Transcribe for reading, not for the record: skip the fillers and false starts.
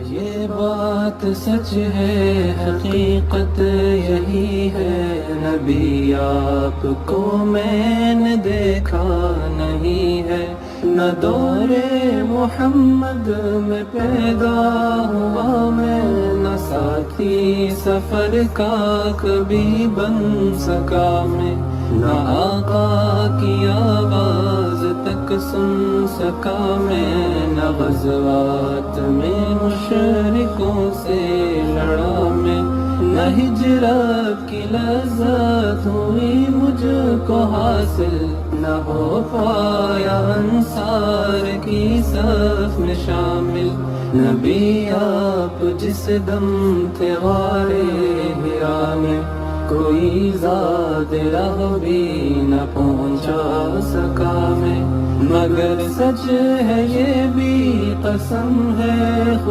یہ بات سچ ہے، حقیقت یہی ہے، نبی آپ کو میں نے دیکھا نہیں ہے، نہ دور محمد میں پیدا ہوا میں، نہ ساتھی سفر کا کبھی بن سکا میں، نہ آقا کی آواز تک سن سکا میں، نہ غزوات میں مشرکوں سے لڑا میں، نہ ہجرت کی لذت ہوئی مجھ کو حاصل، نہ ہو پایا انصار کی صف میں شامل، نبی آپ جس دم تھے غار حرا میں، کوئی زاد راہ بھی نہ پہنچا سکا میں، مگر سچ ہے یہ بھی قسم ہے